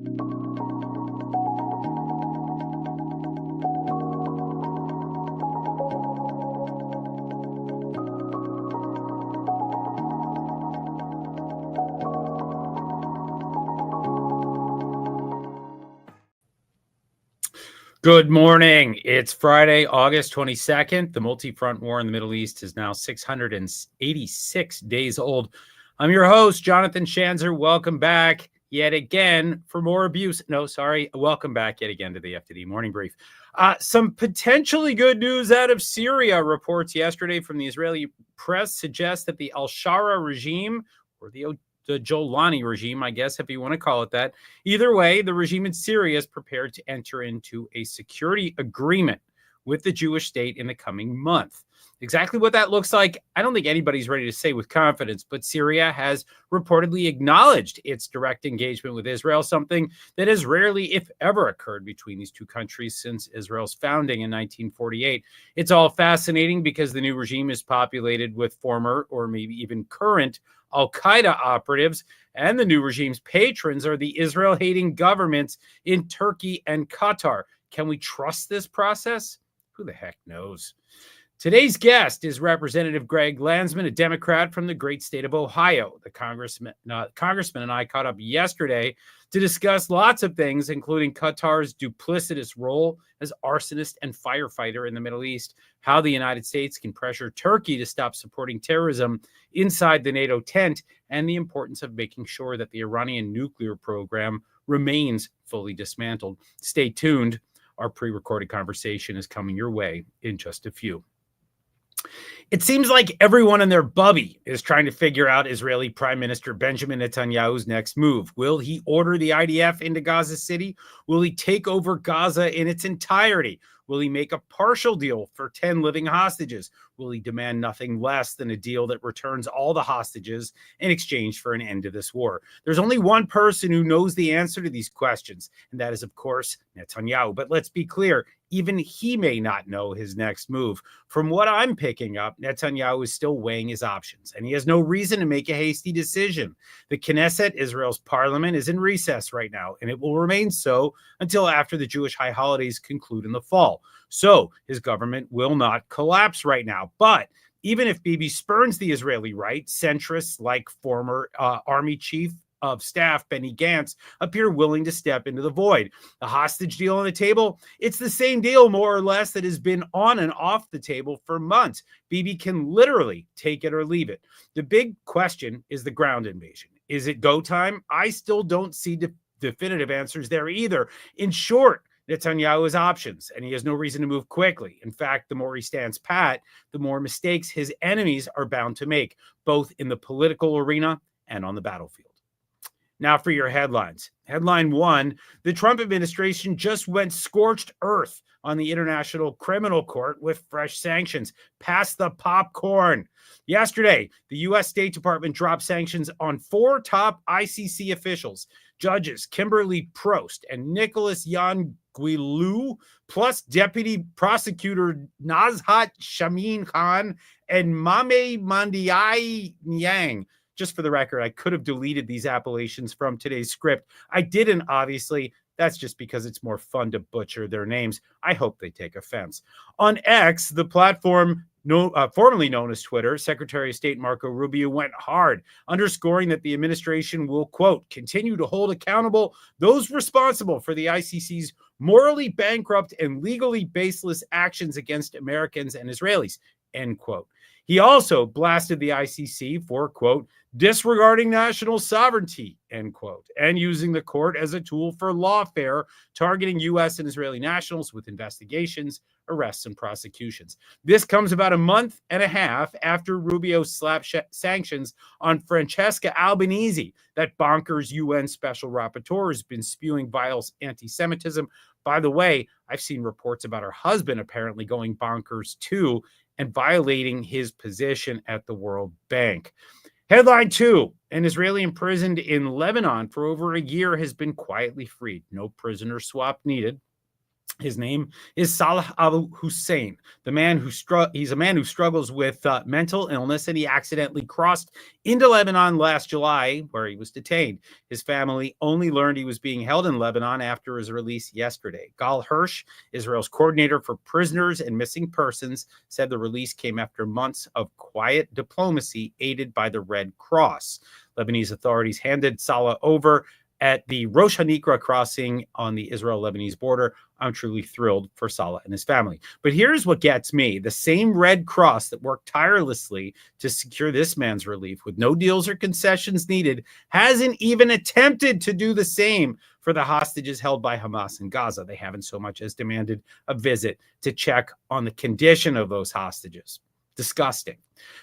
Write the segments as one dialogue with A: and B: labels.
A: Good morning. It's Friday, August 22nd. The multi-front war in the Middle East is now 686 days old. I'm your host, Jonathan Schanzer. Welcome back yet again for more abuse. Welcome back yet again to the FDD Morning Brief. Some potentially good news out of Syria. Reports yesterday from the Israeli press suggest that the al-Shara regime, or the Jolani regime, I guess, if you want to call it that. Either way, the regime in Syria is prepared to enter into a security agreement with the Jewish state in the coming month. Exactly what that looks like, I don't think anybody's ready to say with confidence, but Syria has reportedly acknowledged its direct engagement with Israel, something that has rarely, if ever, occurred between these two countries since Israel's founding in 1948. It's all fascinating because the new regime is populated with former or maybe even current Al-Qaeda operatives, and the new regime's patrons are the Israel-hating governments in Turkey and Qatar. Can we trust this process? Who the heck knows? Today's guest is Representative Greg Landsman, a Democrat from the great state of Ohio. The congressman and I caught up yesterday to discuss lots of things, including Qatar's duplicitous role as arsonist and firefighter in the Middle East, how the United States can pressure Turkey to stop supporting terrorism inside the NATO tent, and the importance of making sure that the Iranian nuclear program remains fully dismantled. Stay tuned. Our pre-recorded conversation is coming your way in just a few. It seems like everyone and their bubby is trying to figure out Israeli Prime Minister Benjamin Netanyahu's next move. Will he order the IDF into Gaza City? Will he take over Gaza in its entirety? Will he make a partial deal for 10 living hostages? Will he demand nothing less than a deal that returns all the hostages in exchange for an end to this war? There's only one person who knows the answer to these questions, and that is, of course, Netanyahu. But let's be clear, even he may not know his next move. From what I'm picking up, Netanyahu is still weighing his options, and he has no reason to make a hasty decision. The Knesset, Israel's parliament, is in recess right now, and it will remain so until after the Jewish high holidays conclude in the fall. So his government will not collapse right now. But even if Bibi spurns the Israeli right, centrists like former Army Chief of Staff Benny Gantz appear willing to step into the void. The hostage deal on the table, it's the same deal more or less that has been on and off the table for months. Bibi can literally take it or leave it. The big question is the ground invasion. Is it go time? I still don't see definitive answers there either. In short, Netanyahu has options, and he has no reason to move quickly. In fact, the more he stands pat, the more mistakes his enemies are bound to make, both in the political arena and on the battlefield. Now for your headlines. Headline 1, the Trump administration just went scorched earth on the International Criminal Court with fresh sanctions. Pass the popcorn. Yesterday, the U.S. State Department dropped sanctions on 4 top ICC officials, Judges Kimberly Prost and Nicholas Yanguilu, plus Deputy Prosecutor Nazhat Shamin Khan and Mame Mandiai Nyang. Just for the record, I could have deleted these appellations from today's script. I didn't, obviously. That's just because it's more fun to butcher their names. I hope they take offense. On X, the platform formerly known as Twitter, Secretary of State Marco Rubio went hard, underscoring that the administration will, quote, continue to hold accountable those responsible for the ICC's morally bankrupt and legally baseless actions against Americans and Israelis, end quote. He also blasted the ICC for, quote, disregarding national sovereignty, end quote, and using the court as a tool for lawfare, targeting U.S. and Israeli nationals with investigations, arrests, and prosecutions. This comes about a month and a half after Rubio slapped sanctions on Francesca Albanese, that bonkers UN special rapporteur has been spewing vile anti-Semitism. By the way, I've seen reports about her husband apparently going bonkers too, and violating his position at the World Bank. Headline 2, an Israeli imprisoned in Lebanon for over a year has been quietly freed. No prisoner swap needed. His name is Salah Abu Hussein, he's a man who struggles with mental illness, and he accidentally crossed into Lebanon last July, where he was detained. His family only learned he was being held in Lebanon after his release yesterday. Gal Hirsch, Israel's coordinator for prisoners and missing persons, said the release came after months of quiet diplomacy aided by the Red Cross. Lebanese authorities handed Salah over at the Rosh Hanikra crossing on the Israel-Lebanese border. I'm truly thrilled for Salah and his family. But here's what gets me. The same Red Cross that worked tirelessly to secure this man's relief with no deals or concessions needed hasn't even attempted to do the same for the hostages held by Hamas in Gaza. They haven't so much as demanded a visit to check on the condition of those hostages. Disgusting.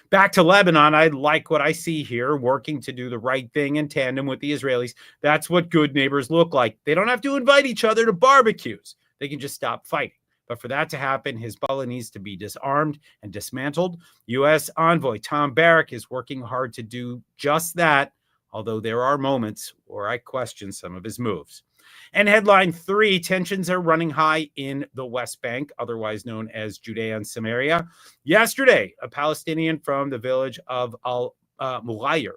A: Back to Lebanon, I like what I see here, working to do the right thing in tandem with the Israelis. That's what good neighbors look like. They don't have to invite each other to barbecues. They can just stop fighting. But for that to happen, Hezbollah needs to be disarmed and dismantled. U.S. envoy Tom Barrack is working hard to do just that, although there are moments where I question some of his moves. And headline 3, tensions are running high in the West Bank, otherwise known as Judea and Samaria. Yesterday, a Palestinian from the village of Al-Mughayr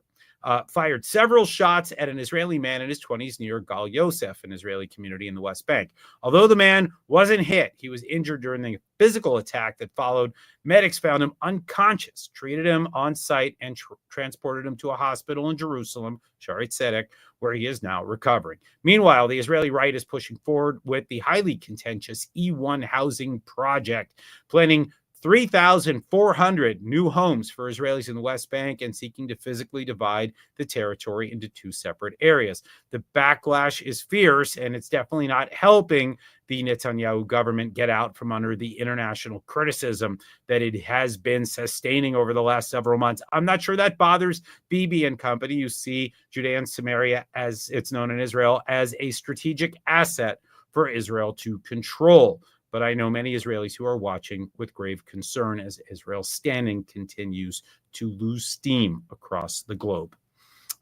A: fired several shots at an Israeli man in his 20s near Gal Yosef, an Israeli community in the West Bank. Although the man wasn't hit, he was injured during the physical attack that followed. Medics found him unconscious, treated him on site, and transported him to a hospital in Jerusalem, Shaare Tzedek, where he is now recovering. Meanwhile, the Israeli right is pushing forward with the highly contentious E1 housing project, planning 3,400 new homes for Israelis in the West Bank and seeking to physically divide the territory into 2 separate areas. The backlash is fierce, and it's definitely not helping the Netanyahu government get out from under the international criticism that it has been sustaining over the last several months. I'm not sure that bothers Bibi and company. You see Judea and Samaria, as it's known in Israel, as a strategic asset for Israel to control. But I know many Israelis who are watching with grave concern as Israel's standing continues to lose steam across the globe.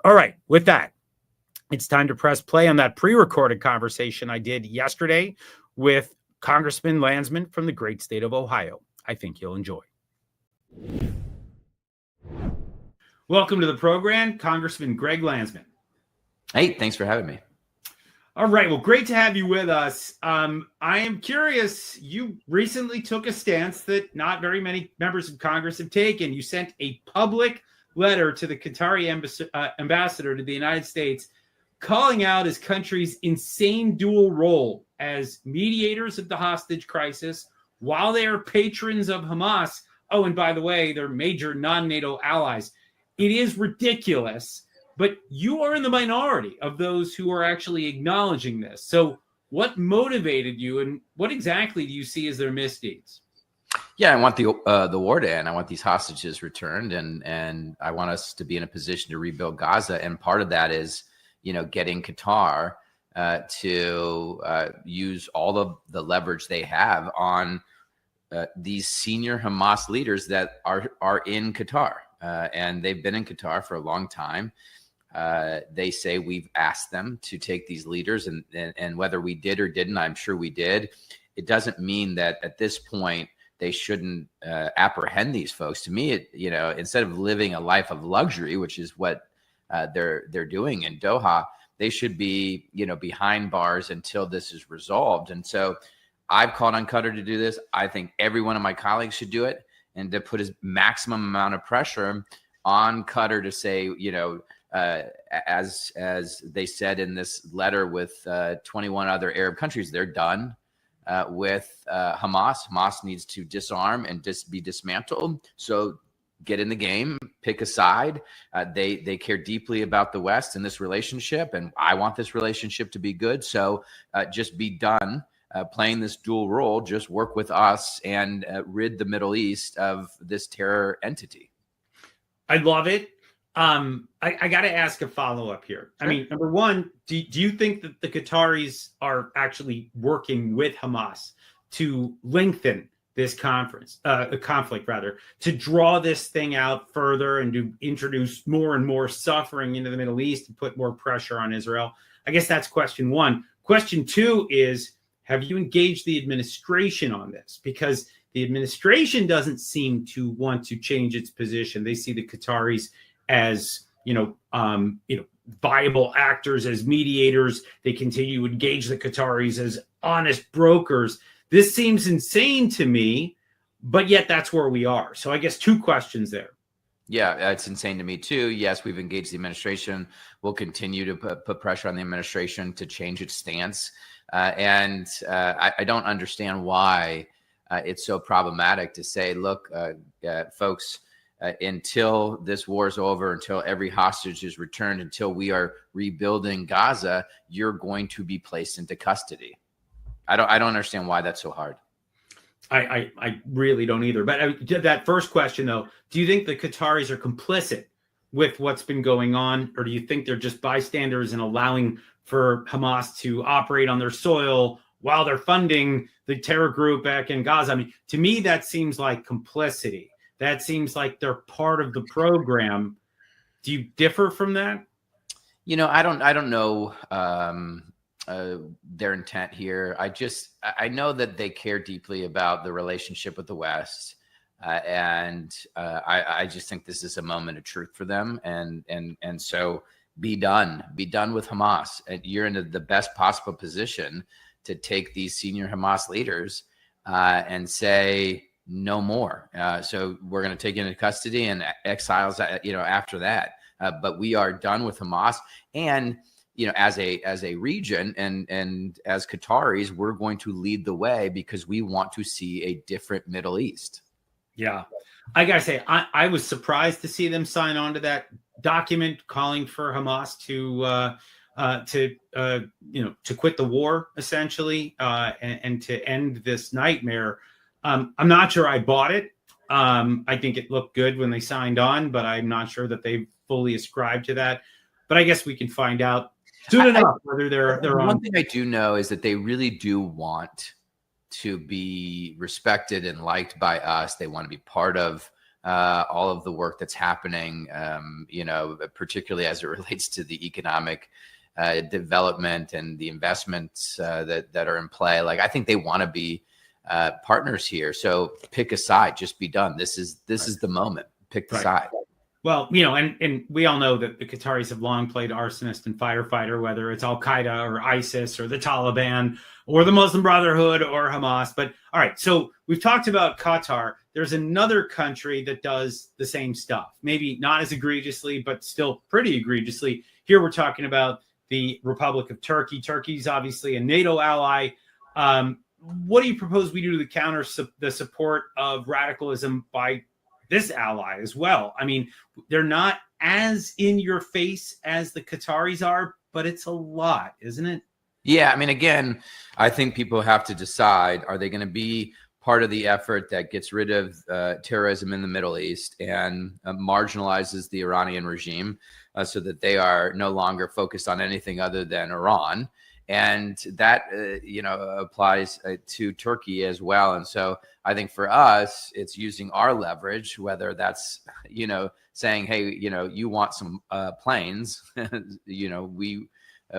A: All right, with that, it's time to press play on that pre-recorded conversation I did yesterday with Congressman Landsman from the great state of Ohio. I think you'll enjoy. Welcome to the program, Congressman Greg Landsman.
B: Hey, thanks for having me.
A: All right. Well, great to have you with us. I am curious. You recently took a stance that not very many members of Congress have taken. You sent a public letter to the Qatari ambassador to the United States, calling out his country's insane dual role as mediators of the hostage crisis while they are patrons of Hamas. Oh, and by the way, they're major non-NATO allies. It is ridiculous. But you are in the minority of those who are actually acknowledging this. So what motivated you, and what exactly do you see as their misdeeds?
B: Yeah, I want the war to end. I want these hostages returned, and I want us to be in a position to rebuild Gaza. And part of that is, getting Qatar to use all of the leverage they have on these senior Hamas leaders that are in Qatar, and they've been in Qatar for a long time. They say we've asked them to take these leaders, and whether we did or didn't, I'm sure we did. It doesn't mean that at this point they shouldn't apprehend these folks. To me, instead of living a life of luxury, which is what they're doing in Doha, they should be behind bars until this is resolved. And so I've called on Qatar to do this. I think every one of my colleagues should do it, and to put a maximum amount of pressure on Qatar to say, as they said in this letter with 21 other Arab countries, they're done with Hamas. Hamas needs to disarm and be dismantled. So get in the game, pick a side. They care deeply about the West in this relationship, and I want this relationship to be good. So just be done playing this dual role. Just work with us and rid the Middle East of this terror entity.
A: I love it. I got to ask a follow-up here. Sure. I mean, number one, do you think that the Qataris are actually working with Hamas to lengthen this conflict, to draw this thing out further and to introduce more and more suffering into the Middle East and put more pressure on Israel? I guess that's question one. Question two is, have you engaged the administration on this? Because the administration doesn't seem to want to change its position. They see the Qataris as, viable actors, as mediators. They continue to engage the Qataris as honest brokers. This seems insane to me, but yet that's where we are. So I guess two questions there.
B: Yeah, it's insane to me too. Yes, we've engaged the administration. We'll continue to put pressure on the administration to change its stance. I don't understand why it's so problematic to say, look, folks, until this war is over, until every hostage is returned, until we are rebuilding Gaza, you're going to be placed into custody. I don't understand why that's so hard.
A: I really don't either. But that first question, though, do you think the Qataris are complicit with what's been going on, or do you think they're just bystanders and allowing for Hamas to operate on their soil while they're funding the terror group back in Gaza? I mean, to me, that seems like complicity. That seems like they're part of the program. Do you differ from that?
B: I don't know their intent here. I know that they care deeply about the relationship with the West. I just think this is a moment of truth for them. And so be done with Hamas. You're in the best possible position to take these senior Hamas leaders and say, no more. So we're going to take you into custody and exiles, after that. But we are done with Hamas. And, as a region and as Qataris, we're going to lead the way because we want to see a different Middle East. Yeah.
A: I got to say, I was surprised to see them sign on to that document calling for Hamas to quit the war, essentially, and to end this nightmare. I'm not sure I bought it. I think it looked good when they signed on, but I'm not sure that they fully ascribed to that. But I guess we can find out soon enough whether they're on.
B: One thing I do know is that they really do want to be respected and liked by us. They want to be part of all of the work that's happening, particularly as it relates to the economic development and the investments that are in play. Like, I think they want to be partners here. So pick a side, just be done. This is the moment. Pick the side.
A: Well, and we all know that the Qataris have long played arsonist and firefighter, whether it's Al Qaeda or ISIS or the Taliban or the Muslim Brotherhood or Hamas. But all right, so we've talked about Qatar. There's another country that does the same stuff, maybe not as egregiously, but still pretty egregiously. Here we're talking about the Republic of Turkey. Turkey's obviously a NATO ally. What do you propose we do to counter the support of radicalism by this ally as well? I mean, they're not as in your face as the Qataris are, but it's a lot, isn't it?
B: Yeah. I mean, again, I think people have to decide, are they going to be part of the effort that gets rid of terrorism in the Middle East and marginalizes the Iranian regime so that they are no longer focused on anything other than Iran? And that, applies to Turkey as well. And so I think for us, it's using our leverage, whether that's, saying, hey, you want some planes, we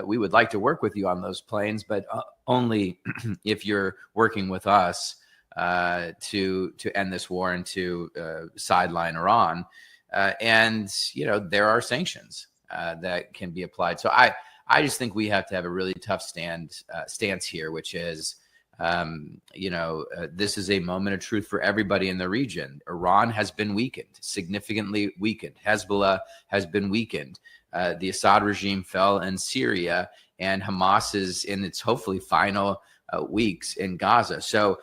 B: would like to work with you on those planes, but only if you're working with us to end this war and to sideline Iran. There are sanctions that can be applied. So I just think we have to have a really tough stance here, which is, this is a moment of truth for everybody in the region. Iran has been weakened, significantly weakened. Hezbollah has been weakened. The Assad regime fell in Syria, and Hamas is in its hopefully final weeks in Gaza. So,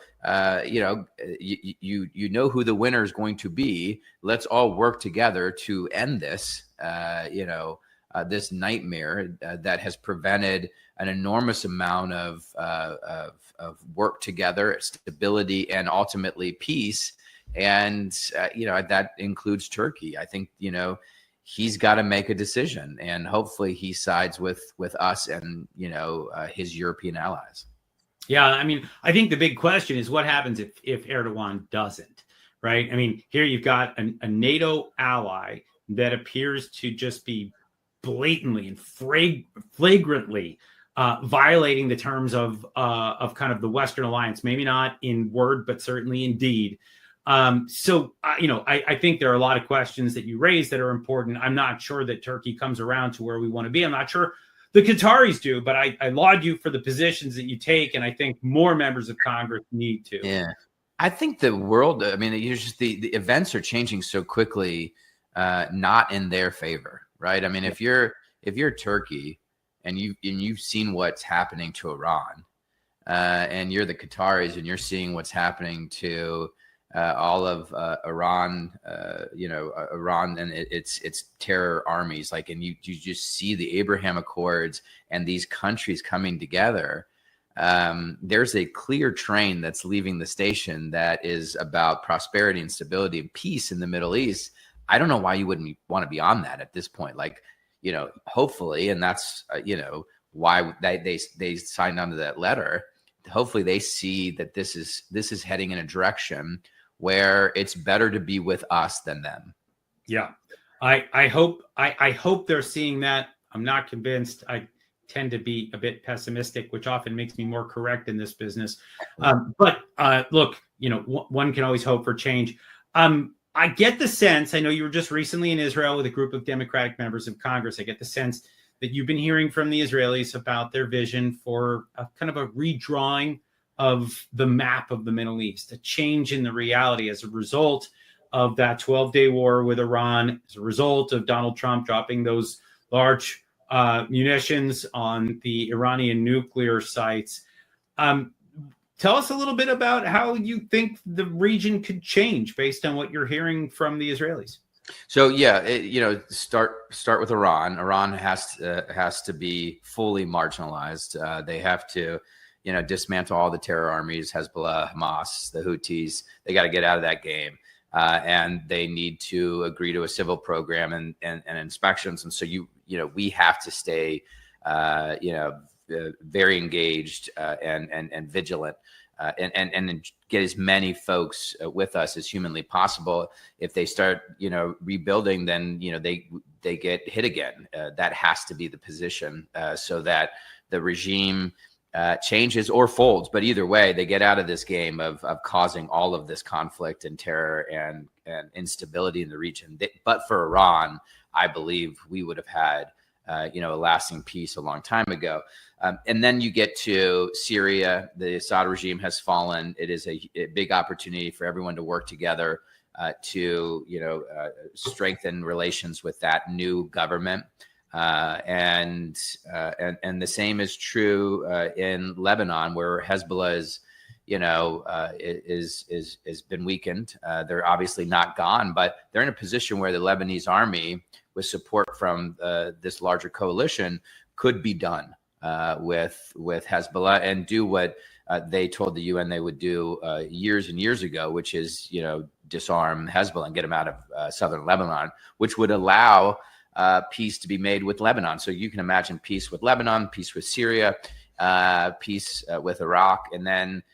B: you know who the winner is going to be. Let's all work together to end this, this nightmare that has prevented an enormous amount of work together, stability, and ultimately peace. And, that includes Turkey. I think, he's got to make a decision, and hopefully he sides with us and, his European allies.
A: Yeah. I mean, I think the big question is what happens if Erdogan doesn't, right? I mean, here you've got a NATO ally that appears to just be blatantly and flagrantly violating the terms of kind of the Western alliance, maybe not in word, but certainly in deed. I think there are a lot of questions that you raised that are important. I'm not sure that Turkey comes around to where we want to be. I'm not sure the Qataris do, but I laud you for the positions that you take, and I think more members of Congress need to.
B: Yeah, I think the world. I mean, the events are changing so quickly, not in their favor, right? I mean, if you're Turkey and you've seen what's happening to Iran, and you're the Qataris and you're seeing what's happening to all of Iran, Iran and its terror armies, and you just see the Abraham Accords and these countries coming together. There's a clear train that's leaving the station that is about prosperity and stability and peace in the Middle East. I don't know why you wouldn't want to be on that at this point. Hopefully, and that's why they signed onto that letter. Hopefully, they see that this is heading in a direction where it's better to be with us than them.
A: Yeah, I hope they're seeing that. I'm not convinced. I tend to be a bit pessimistic, which often makes me more correct in this business. But look, one can always hope for change. I get the sense, I know you were just recently in Israel with a group of Democratic members of Congress. I get the sense that you've been hearing from the Israelis about their vision for kind of a redrawing of the map of the Middle East, a change in the reality as a result of that 12-day war with Iran, as a result of Donald Trump dropping those large munitions on the Iranian nuclear sites. Tell us a little bit about how you think the region could change based on what you're hearing from the Israelis.
B: So start with Iran. Iran has to be fully marginalized. They have to, dismantle all the terror armies, Hezbollah, Hamas, the Houthis. They got to get out of that game, and they need to agree to a civil program and inspections. And so we have to stay, very engaged and vigilant. And get as many folks with us as humanly possible. If they start, rebuilding, then they get hit again. That has to be the position, so that the regime changes or folds. But either way, they get out of this game of causing all of this conflict and terror and instability in the region. But for Iran, I believe we would have had a lasting peace a long time ago. And then you get to Syria. The Assad regime has fallen. It is a big opportunity for everyone to work together to strengthen relations with that new government. And the same is true in Lebanon, where Hezbollah is been weakened. They're obviously not gone, but they're in a position where the Lebanese army, with support from this larger coalition, could be done with Hezbollah and do what they told the UN they would do years and years ago, which is disarm Hezbollah and get them out of southern Lebanon, which would allow peace to be made with Lebanon. So you can imagine peace with Lebanon, peace with Syria, peace with Iraq, and then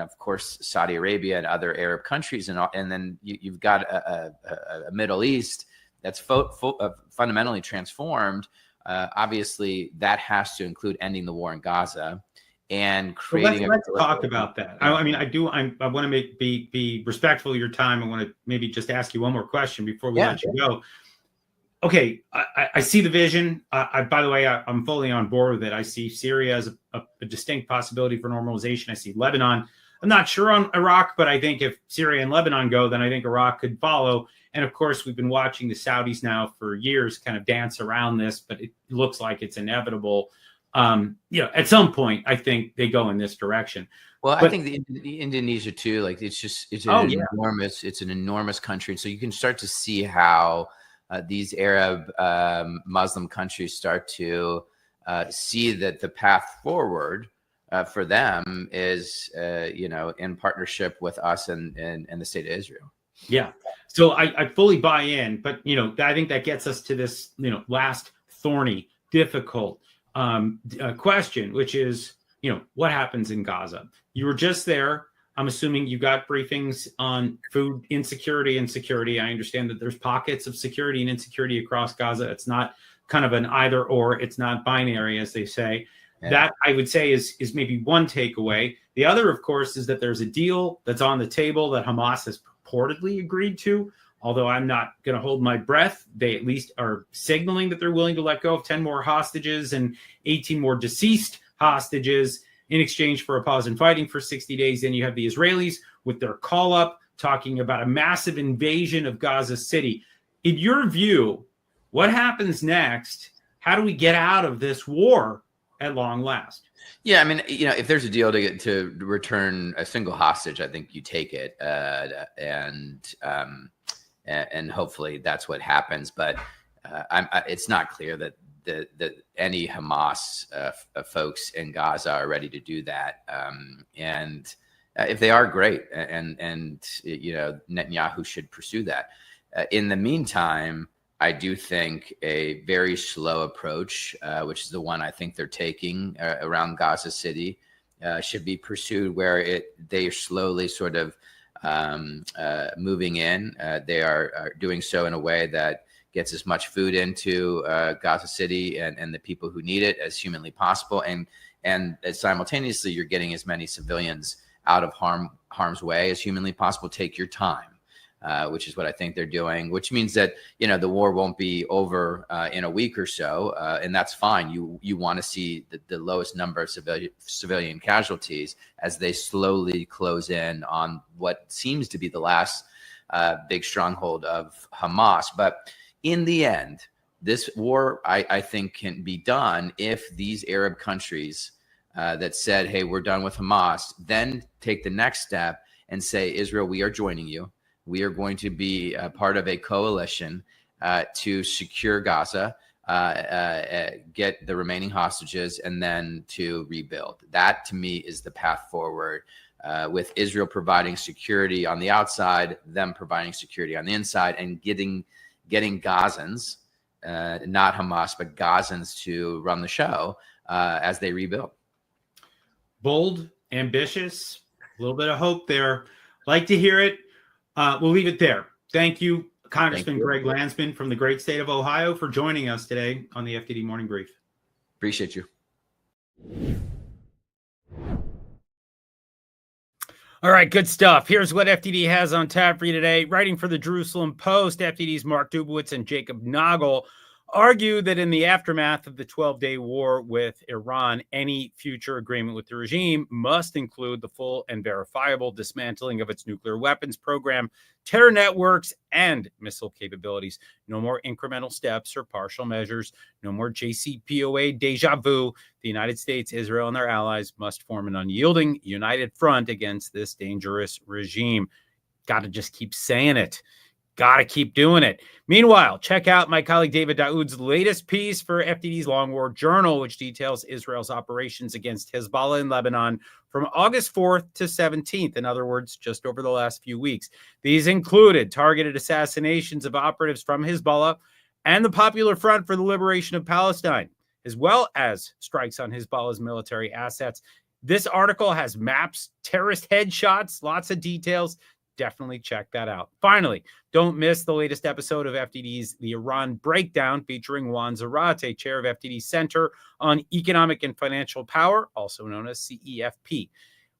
B: of course Saudi Arabia and other Arab countries, and then you've got a Middle East that's fundamentally transformed. Obviously, that has to include ending the war in Gaza and creating.
A: Let's talk about that. I want to be respectful of your time. I want to maybe just ask you one more question before we let you go. Okay, I see the vision. By the way, I'm fully on board with it. I see Syria as a distinct possibility for normalization. I see Lebanon. I'm not sure on Iraq, but I think if Syria and Lebanon go, then I think Iraq could follow. And of course, we've been watching the Saudis now for years kind of dance around this, but it looks like it's inevitable. At some point, I think they go in this direction.
B: Well, I think the Indonesia too. It's an enormous country, so you can start to see how these Arab Muslim countries start to see that the path forward for them is, in partnership with us and the state of Israel.
A: Yeah. So I fully buy in, but, I think that gets us to this, last thorny, difficult question, which is, what happens in Gaza? You were just there. I'm assuming you got briefings on food insecurity and security. I understand that there's pockets of security and insecurity across Gaza. It's not kind of an either or. It's not binary, as they say.
B: Yeah.
A: That I would say is maybe one takeaway. The other, of course, is that there's a deal that's on the table that Hamas has purportedly agreed to. Although I'm not going to hold my breath, they at least are signaling that they're willing to let go of 10 more hostages and 18 more deceased hostages in exchange for a pause in fighting for 60 days. Then you have the Israelis with their call up talking about a massive invasion of Gaza City. In your view, what happens next? How do we get out of this war at long last?
B: Yeah, I mean, if there's a deal to return a single hostage, I think you take it, and hopefully that's what happens. But it's not clear that any Hamas folks in Gaza are ready to do that. And if they are, great, and Netanyahu should pursue that. In the meantime, I do think a very slow approach, which is the one I think they're taking around Gaza City, should be pursued, where they are slowly sort of moving in. They are doing so in a way that gets as much food into Gaza City and the people who need it as humanly possible. And simultaneously, you're getting as many civilians out of harm's way as humanly possible. Take your time. Which is what I think they're doing, which means that, the war won't be over in a week or so. And that's fine. You want to see the lowest number of civilian casualties as they slowly close in on what seems to be the last big stronghold of Hamas. But in the end, this war, I think, can be done if these Arab countries that said, hey, we're done with Hamas, then take the next step and say, Israel, we are joining you. We are going to be part of a coalition to secure Gaza, get the remaining hostages, and then to rebuild. That, to me, is the path forward, with Israel providing security on the outside, them providing security on the inside, and getting Gazans, not Hamas, but Gazans, to run the show as they rebuild.
A: Bold, ambitious, a little bit of hope there. Like to hear it. We'll leave it there. Thank you, Congressman Greg Landsman from the great state of Ohio, for joining us today on the FDD Morning Brief.
B: Appreciate you.
A: All right, good stuff. Here's what FDD has on tap for you today. Writing for the Jerusalem Post, FDD's Mark Dubowitz and Jacob Nagel argue that in the aftermath of the 12-day war with Iran, any future agreement with the regime must include the full and verifiable dismantling of its nuclear weapons program, terror networks, and missile capabilities. No more incremental steps or partial measures. No more JCPOA deja vu. The United States, Israel, and their allies must form an unyielding, united front against this dangerous regime. Got to just keep saying it. Got to keep doing it. Meanwhile, check out my colleague David Daoud's latest piece for FDD's Long War Journal, which details Israel's operations against Hezbollah in Lebanon from August 4th to 17th. In other words, just over the last few weeks. These included targeted assassinations of operatives from Hezbollah and the Popular Front for the Liberation of Palestine, as well as strikes on Hezbollah's military assets. This article has maps, terrorist headshots, lots of details. Definitely check that out. Finally, don't miss the latest episode of FDD's The Iran Breakdown, featuring Juan Zarate, chair of FDD's Center on Economic and Financial Power, also known as CEFP.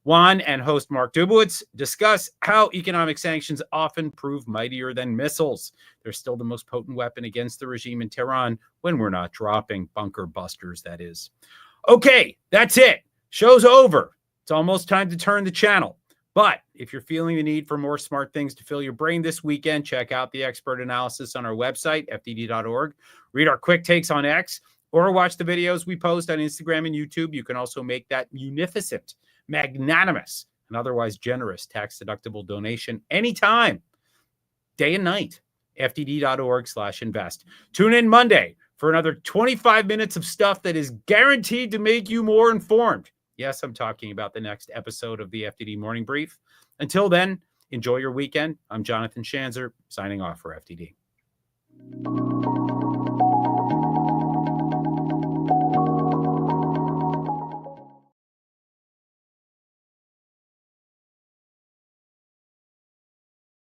A: Juan and host Mark Dubowitz discuss how economic sanctions often prove mightier than missiles. They're still the most potent weapon against the regime in Tehran when we're not dropping bunker busters, that is. Okay, that's it. Show's over. It's almost time to turn the channel. But if you're feeling the need for more smart things to fill your brain this weekend, check out the expert analysis on our website, FDD.org. Read our quick takes on X, or watch the videos we post on Instagram and YouTube. You can also make that munificent, magnanimous, and otherwise generous tax-deductible donation anytime, day and night. FDD.org/invest. Tune in Monday for another 25 minutes of stuff that is guaranteed to make you more informed. Yes, I'm talking about the next episode of the FDD Morning Brief. Until then, enjoy your weekend. I'm Jonathan Schanzer, signing off for FDD.